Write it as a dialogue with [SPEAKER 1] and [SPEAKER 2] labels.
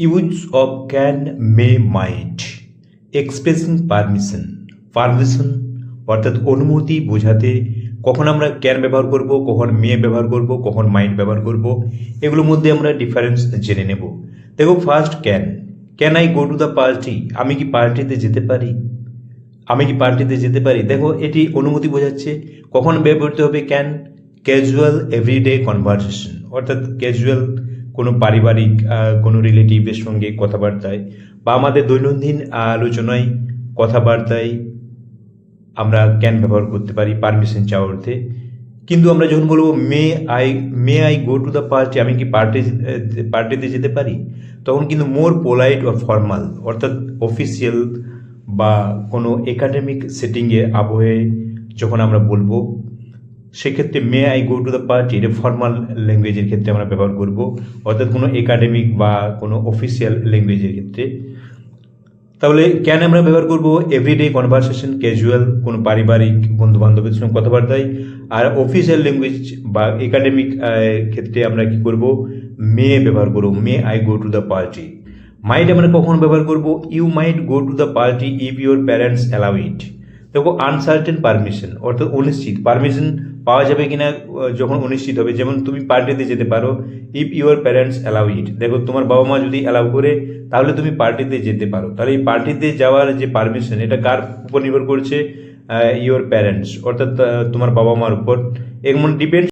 [SPEAKER 1] Use of can, may, might expressing permission. Permission অর্থাৎ অনুমতি বোঝাতে কখন আমরা ক্যান ব্যবহার করব, কখন মে ব্যবহার করব, কখন মাইট ব্যবহার করব, এগুলোর মধ্যে আমরা ডিফারেন্স জেনে নেব। দেখো, first can. Can I go to the party? আমি কি পার্টিতে যেতে পারি? আমি কি পার্টিতে যেতে পারি? দেখো, এটি অনুমতি বোঝাচ্ছে। কখন ব্যবহৃত হবে ক্যান? ক্যাজুয়াল এভরিডে কনভারসেশন, অর্থাৎ ক্যাজুয়াল কোনো পারিবারিক কোনো রিলেটিভের সঙ্গে কথাবার্তায় বা আমাদের দৈনন্দিন আলোচনায় কথাবার্তায় আমরা ক্যান ব্যবহার করতে পারি পারমিশন চাওয়ার অর্থে। কিন্তু আমরা যখন বলবো মে I go to the party, আমি কি পার্টিতে যেতে পারি, তখন কিন্তু মোর পোলাইট ও ফর্মাল, অর্থাৎ অফিসিয়াল বা কোনো একাডেমিক সেটিংয়ে আবহে যখন আমরা বলবো, সেক্ষেত্রে মে I go to the party এটা ফর্মাল ল্যাঙ্গুয়েজের ক্ষেত্রে আমরা ব্যবহার করব, অর্থাৎ কোনো একাডেমিক বা কোনো অফিসিয়াল ল্যাঙ্গুয়েজের ক্ষেত্রে। তাহলে ক্যান আমরা ব্যবহার করব এভরিডে কনভারসেশন, ক্যাজুয়াল কোনো পারিবারিক বন্ধু বান্ধবের সঙ্গে কথাবার্তায়। আর অফিসিয়াল ল্যাঙ্গুয়েজ বা একাডেমিক ক্ষেত্রে আমরা কি করব? মে ব্যবহার করব, may I go to the party. Might আমরা কখন ব্যবহার করব? You might go to the party if your parents allow it. দেখো, আনসার্টেন পারমিশন, অর্থাৎ অনিশ্চিত পারমিশন পাওয়া যাবে কিনা যখন অনিশ্চিত হবে। যেমন তুমি পার্টিতে যেতে পারো if your parents allow it. দেখো, তোমার বাবা মা যদি অ্যালাউ করে তাহলে তুমি পার্টিতে যেতে পারো। তাহলে এই পার্টিতে যাওয়ার যে পারমিশন, এটা কার উপর নির্ভর করছে? ইউর প্যারেন্টস, অর্থাৎ তোমার বাবা মার উপর। এমন ডিপেন্ড